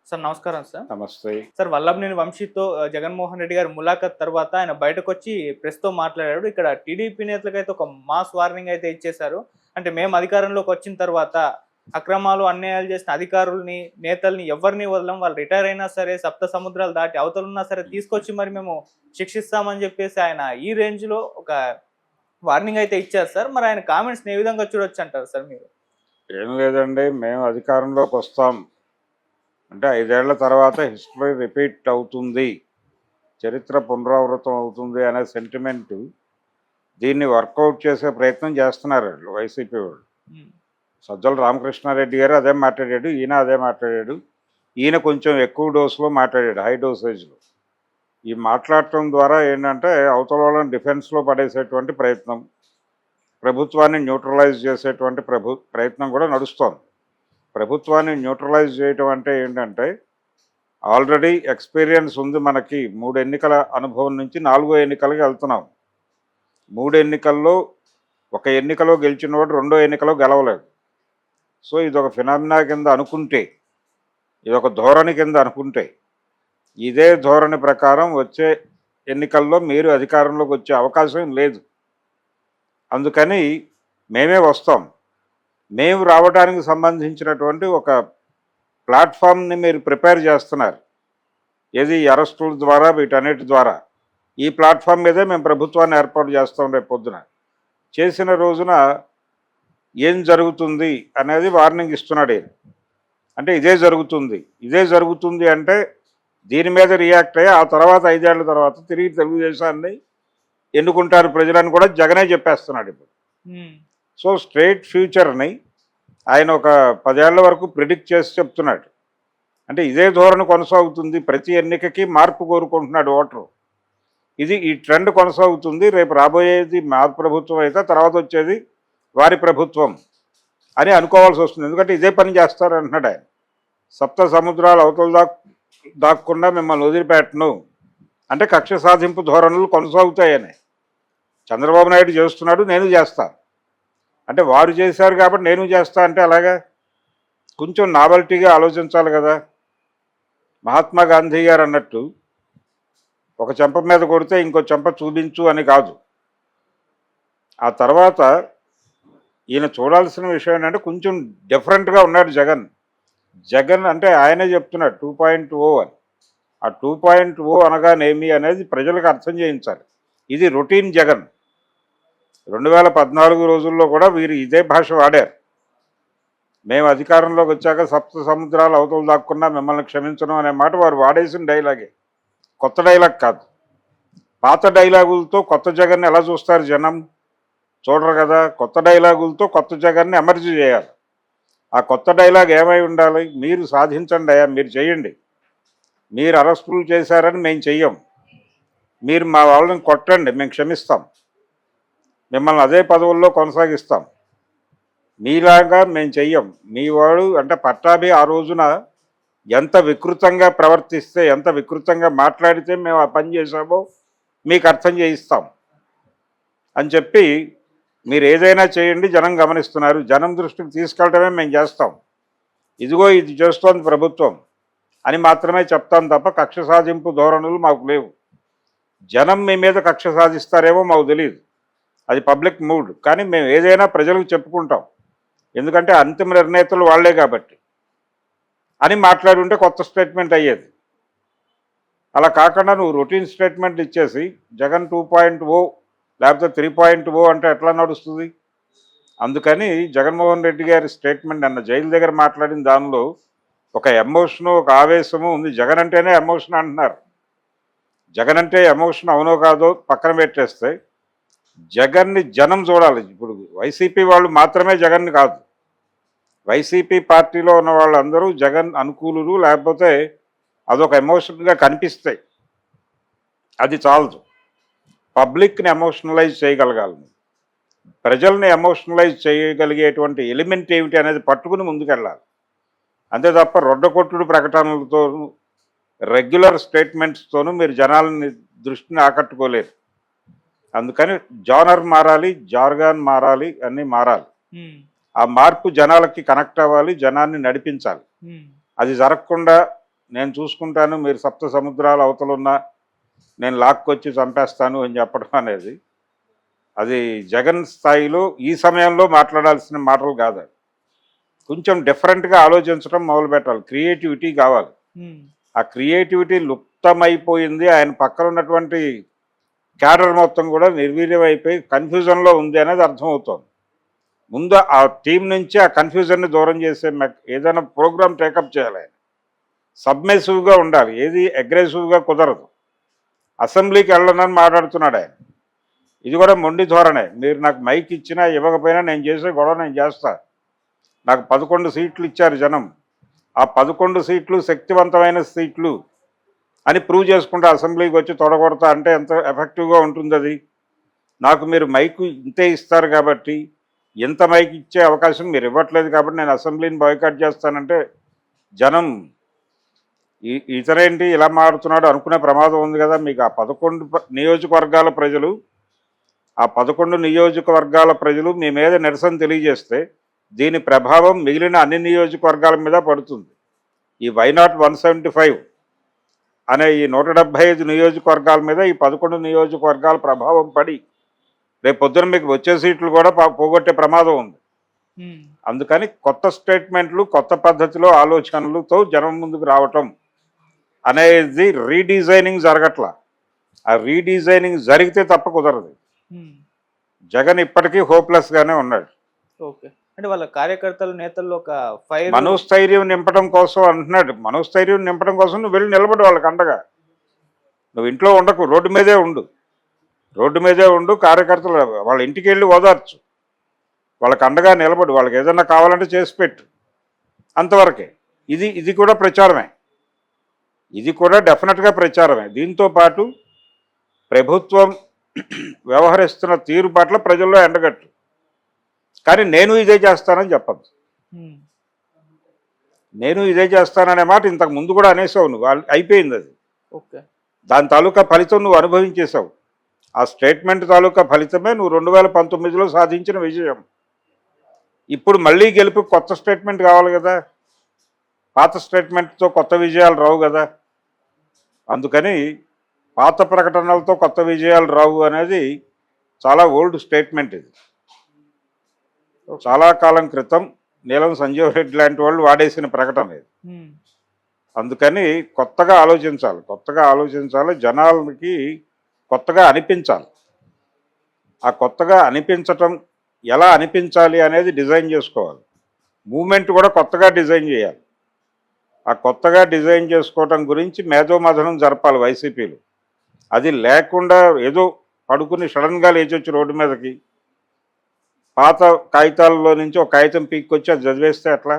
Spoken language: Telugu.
సార్ నమస్కారం సార్. నమస్తే. సార్ వల్లభనేని వంశీతో జగన్మోహన్ రెడ్డి గారి ములాఖత్ తర్వాత ఆయన బయటకొచ్చి ప్రెస్‌తో మాట్లాడాడు. ఇక్కడ టీడీపీ నేతలకైతే ఒక మాస్ వార్నింగ్ అయితే ఇచ్చేశారు. అంటే మేము అధికారంలోకి వచ్చిన తర్వాత అక్రమాలు, అన్యాయాలు చేసిన అధికారుల్ని, నేతల్ని ఎవరిని వదలం. వాళ్ళు రిటైర్ అయినా సరే, సప్త సముద్రాలు దాటి అవతలున్నా సరే తీసుకొచ్చి మరి మేము శిక్షిస్తామని చెప్పేసి ఆయన ఈ రేంజ్‌లో ఒక వార్నింగ్ అయితే ఇచ్చారు సార్. మరి ఆయన కామెంట్స్‌ని ఏ విధంగా చూడొచ్చంటారు సార్ మీరు? ఏం లేదండి, మేము అధికారంలోకి వస్తాం అంటే 5 ఏళ్ల తర్వాత హిస్టరీ రిపీట్ అవుతుంది, చరిత్ర పునరావృతం అవుతుంది అనే సెంటిమెంట్ దీన్ని వర్కౌట్ చేసే ప్రయత్నం చేస్తున్నారు వాళ్ళు, వైసీపీ వాళ్ళు. సజ్జల రామకృష్ణారెడ్డి గారు అదే మాట్లాడాడు, ఈయన అదే మాట్లాడాడు. ఈయన కొంచెం ఎక్కువ డోసులో మాట్లాడాడు, హై డోసేజ్లో. ఈ మాట్లాడటం ద్వారా ఏంటంటే అవతల వాళ్ళని డిఫెన్స్లో పడేసేటువంటి ప్రయత్నం, ప్రభుత్వాన్ని న్యూట్రలైజ్ చేసేటువంటి ప్రయత్నం కూడా నడుస్తోంది. ప్రభుత్వాన్ని న్యూట్రలైజ్ చేయటం అంటే ఏంటంటే ఆల్రెడీ ఎక్స్పీరియన్స్ ఉంది మనకి. 3 ఎన్నికల అనుభవం నుంచి 4వ ఎన్నికలకి వెళ్తున్నాం. 3 ఎన్నికల్లో ఒక ఎన్నికలో గెలిచినవాడు 2వ ఎన్నికలో గెలవలేదు. సో ఇదొక ఫినామినా కింద అనుకుంటే, ఇదొక ధోరణి కింద అనుకుంటే, ఇదే ధోరణి ప్రకారం వచ్చే ఎన్నికల్లో మీరు అధికారంలోకి వచ్చే అవకాశం లేదు. అందుకని మేమే వస్తాం. మేము రావడానికి సంబంధించినటువంటి ఒక ప్లాట్ఫామ్ని మీరు ప్రిపేర్ చేస్తున్నారు. ఏది అరెస్టుల ద్వారా, వీటన్నిటి ద్వారా. ఈ ప్లాట్ఫామ్ మీదే మేము ప్రభుత్వాన్ని ఏర్పాటు చేస్తాం రేపు పొద్దున. చేసిన రోజున ఏం జరుగుతుంది అనేది వార్నింగ్ ఇస్తున్నాడు ఈయన. అంటే ఇదే జరుగుతుంది అంటే దీని మీద రియాక్ట్ అయ్యి ఆ తర్వాత 5 ఏళ్ల తర్వాత తిరిగి తెలుగుదేశాన్ని ఎన్నుకుంటారు ప్రజలని కూడా జగనే చెప్పేస్తున్నాడు ఇప్పుడు. సో స్ట్రైట్ ఫ్యూచర్ని ఆయన ఒక 10 ఏళ్ల వరకు ప్రిడిక్ట్ చేసి చెప్తున్నాడు. అంటే ఇదే ధోరణి కొనసాగుతుంది, ప్రతి ఎన్నికకి మార్పు కోరుకుంటున్నాడు ఓటరు. ఈ ట్రెండ్ కొనసాగుతుంది. రేపు రాబోయేది మా ప్రభుత్వం అయితే తర్వాత వచ్చేది వారి ప్రభుత్వం అని అనుకోవాల్సి వస్తుంది. ఎందుకంటే ఇదే పని చేస్తారు అంటున్నాడు ఆయన. సప్త సముద్రాలు అవతల దాక్కుండా మిమ్మల్ని వదిలిపెట్టను అంటే కక్ష సాధింపు ధోరణులు కొనసాగుతాయని చంద్రబాబు నాయుడు చేస్తున్నాడు, నేను చేస్తా అంటే వారు చేశారు కాబట్టి నేను చేస్తా అంటే అలాగా కొంచెం నావల్టీగా ఆలోచించాలి కదా. మహాత్మా గాంధీ గారు అన్నట్టు ఒక చెంప మీద కొడితే ఇంకో చెంప చూపించు అని కాదు. ఆ తర్వాత ఈయన చూడాల్సిన విషయం ఏంటంటే కొంచెం డిఫరెంట్గా ఉన్నాడు జగన్ అంటే ఆయనే చెప్తున్నాడు 2.0 అని. ఆ 2.0 అనగానేమి అనేది ప్రజలకు అర్థం చేయించాలి. ఇది రొటీన్ జగన్. 2014 రోజుల్లో కూడా వీరు ఇదే భాష వాడారు. మేము అధికారంలోకి వచ్చాక సప్త సముద్రాలు అవతల దాక్కున్నా మిమ్మల్ని క్షమించను అనే మాట వారు వాడేసిన డైలాగే, కొత్త డైలాగ్ కాదు. పాత డైలాగులతో కొత్త జగన్ని ఎలా చూస్తారు జనం? చూడరు కదా. కొత్త డైలాగులతో కొత్త జగన్ని ఎమర్జీ చేయాలి. ఆ కొత్త డైలాగ్ ఏమై ఉండాలి? మీరు సాధించండి అయ్యా, మీరు చేయండి. మీరు అరెస్టులు చేశారని మేము చెయ్యం, మీరు మా వాళ్ళని కొట్టండి, మేము క్షమిస్తాం, మిమ్మల్ని అదే పదవుల్లో కొనసాగిస్తాం, మీలాగా మేము చెయ్యం. మీ వాడు అంటే పట్టాభి ఆ రోజున ఎంత వికృతంగా ప్రవర్తిస్తే, ఎంత వికృతంగా మాట్లాడితే మేము ఆ పని చేసామో మీకు అర్థం చేయిస్తాం అని చెప్పి మీరు ఏదైనా చేయండి, జనం గమనిస్తున్నారు, జనం దృష్టికి తీసుకెళ్ళటమే మేము చేస్తాం, ఇదిగో ఇది చేస్తోంది ప్రభుత్వం అని మాత్రమే చెప్తాం తప్ప కక్ష సాధింపు ధోరణులు మాకు లేవు. జనం మీ మీద కక్ష సాధిస్తారేమో మాకు తెలియదు, అది పబ్లిక్ మూడ్. కానీ మేము ఏదైనా ప్రజలకు చెప్పుకుంటాం, ఎందుకంటే అంతిమ నిర్ణేతలు వాళ్లే కాబట్టి అని మాట్లాడుంటే కొత్త స్టేట్మెంట్ అయ్యేది. అలా కాకుండా నువ్వు రొటీన్ స్టేట్మెంట్ ఇచ్చేసి జగన్ 2.0 లేకపోతే 3.0 అంటే ఎట్లా నడుస్తుంది? అందుకని జగన్మోహన్ రెడ్డి గారి స్టేట్మెంట్ అన్న జైలు దగ్గర మాట్లాడిన దానిలో ఒక ఎమోషను, ఒక ఆవేశము ఉంది. జగన్ అంటేనే ఎమోషన్ అంటున్నారు. జగన్ అంటే ఎమోషన్ అవునో కాదో పక్కన పెట్టేస్తే జగన్ని జనం చూడాలి. ఇప్పుడు వైసీపీ వాళ్ళు మాత్రమే జగన్ని కాదు, వైసీపీ పార్టీలో ఉన్న వాళ్ళందరూ జగన్ అనుకూలులు, లేకపోతే అదొక ఎమోషన్గా కనిపిస్తాయి. అది చాలదు. పబ్లిక్ని ఎమోషనలైజ్ చేయగలగాలి, ప్రజల్ని ఎమోషనలైజ్ చేయగలిగేటువంటి ఎలిమెంట్ ఏమిటి అనేది పట్టుకుని ముందుకెళ్ళాలి. అంతే తప్ప రొడ్డకొట్టుడు ప్రకటనలతోనూ రెగ్యులర్ స్టేట్మెంట్స్తోనూ మీరు జనాలని దృష్టిని ఆకట్టుకోలేరు. అందుకని జానర్ మారాలి, జార్గాన్ మారాలి, అన్నీ మారాలి. ఆ మార్పు జనాలకి కనెక్ట్ అవ్వాలి, జనాన్ని నడిపించాలి. అది జరగకుండా నేను చూసుకుంటాను, మీరు సప్త సముద్రాల అవతలున్నా నేను లాక్కొచ్చి చంపేస్తాను అని చెప్పడం అనేది అది జగన్ స్థాయిలో ఈ సమయంలో మాట్లాడాల్సిన మాటలు కాదు. కొంచెం డిఫరెంట్గా ఆలోచించడం మొదలు పెట్టాలి. క్రియేటివిటీ కావాలి. ఆ క్రియేటివిటీ లుప్తమైపోయింది. ఆయన పక్కన ఉన్నటువంటి క్యాడర్ మొత్తం కూడా నిర్వీర్యం అయిపోయి కన్ఫ్యూజన్లో ఉంది అనేది అర్థమవుతోంది. ముందు ఆ టీం నుంచి ఆ కన్ఫ్యూజన్ని దూరం చేసే ఏదైనా ప్రోగ్రామ్ టేకప్ చేయాలి. ఆయన సబ్మెసివ్గా ఉండాలి, ఏది అగ్రెసివ్గా కుదరదు. అసెంబ్లీకి వెళ్ళనని మాట్లాడుతున్నాడు ఆయన. ఇది కూడా మొండి ధోరణే. మీరు నాకు మైక్ ఇచ్చినా ఇవ్వకపోయినా నేను చేసే గొడవ నేను చేస్తా. నాకు 11 సీట్లు ఇచ్చారు జనం, ఆ 11 సీట్లు శక్తివంతమైన సీట్లు అని ప్రూవ్ చేసుకుంటే అసెంబ్లీకి వచ్చి తొడగొడతా అంటే ఎంత ఎఫెక్టివ్గా ఉంటుంది అది. నాకు మీరు మైకు ఇంతే ఇస్తారు కాబట్టి, ఇంత మైక్ ఇచ్చే అవకాశం మీరు ఇవ్వట్లేదు కాబట్టి నేను అసెంబ్లీని బాయ్కాట్ చేస్తానంటే జనం ఇతరేంటి ఇలా మారుతున్నాడు అనుకునే ప్రమాదం ఉంది కదా. మీకు ఆ 11 నియోజకవర్గాల ప్రజలు, ఆ 11 నియోజకవర్గాల ప్రజలు మీ మీద నిరసన తెలియజేస్తే దీని ప్రభావం మిగిలిన అన్ని నియోజకవర్గాల మీద పడుతుంది. ఈ వైనాట్ 175 అనే ఈ 175 నియోజకవర్గాల మీద ఈ 11 నియోజకవర్గాల ప్రభావం పడి రేపు పొద్దున మీకు వచ్చే సీట్లు కూడా పోగొట్టే ప్రమాదం ఉంది. అందుకని కొత్త స్టేట్మెంట్లు, కొత్త పద్ధతిలో ఆలోచనలతో జనం ముందుకు రావటం అనేది రీడిజైనింగ్ జరగట్లా. ఆ రీడిజైనింగ్ జరిగితే తప్ప కుదరదు. జగన్ ఇప్పటికీ హోప్లెస్గానే ఉన్నాడు. ఓకే, అంటే వాళ్ళ కార్యకర్తలు నేతల్లో ఒక ఫైర్, మనోస్థైర్యం నింపడం కోసం అంటున్నాడు. మనోస్థైర్యం నింపడం కోసం నువ్వు వెళ్ళి నిలబడి వాళ్ళకి అండగా. నువ్వు ఇంట్లో ఉండకు, రోడ్డు మీదే ఉండు. రోడ్డు మీదే ఉండు. కార్యకర్తలు వాళ్ళ ఇంటికి వెళ్ళి ఓదార్చు, వాళ్ళకి అండగా నిలబడు, వాళ్ళకి ఏదన్నా కావాలంటే చేసి పెట్టు, అంతవరకే. ఇది కూడా ప్రచారమే. ఇది కూడా డెఫినెట్గా ప్రచారమే. దీంతో పాటు ప్రభుత్వం వ్యవహరిస్తున్న తీరు పట్ల ప్రజల్లో ఎండగట్టు. కానీ నేను ఇదే చేస్తానని చెప్పద్దు. నేను ఇదే చేస్తాననే మాట ఇంతకు ముందు కూడా అనేసావు నువ్వు, అయిపోయింది అది. ఓకే, దాని తాలూకా ఫలితం నువ్వు అనుభవించేసావు. ఆ స్టేట్మెంట్ తాలూకా ఫలితమే నువ్వు 2019లో సాధించిన విజయం. ఇప్పుడు మళ్ళీ గెలుపు కొత్త స్టేట్మెంట్ కావాలి కదా. పాత స్టేట్మెంట్తో కొత్త విజయాలు రావు కదా. అందుకని పాత ప్రకటనలతో కొత్త విజయాలు రావు అనేది చాలా ఓల్డ్ స్టేట్మెంట్. ఇది చాలా కాలం క్రితం నీలం సంజీవ్ రెడ్డి లాంటి వాళ్ళు వాడేసిన ప్రకటన ఇది. అందుకని కొత్తగా ఆలోచించాలి. జనాలకి కొత్తగా అనిపించాలి. ఆ కొత్తగా అనిపించటం ఎలా అనిపించాలి అనేది డిజైన్ చేసుకోవాలి. మూమెంట్ కూడా కొత్తగా డిజైన్ చేయాలి. ఆ కొత్తగా డిజైన్ చేసుకోవటం గురించి మేధోమథనం జరపాలి వైసీపీలు. అది లేకుండా ఏదో పడుకుని సడన్గా లేచొచ్చి రోడ్డు మీదకి పాత కాగితాల్లో నుంచి ఒక కాగితం పీక్కొచ్చి అది చదివేస్తే ఎట్లా?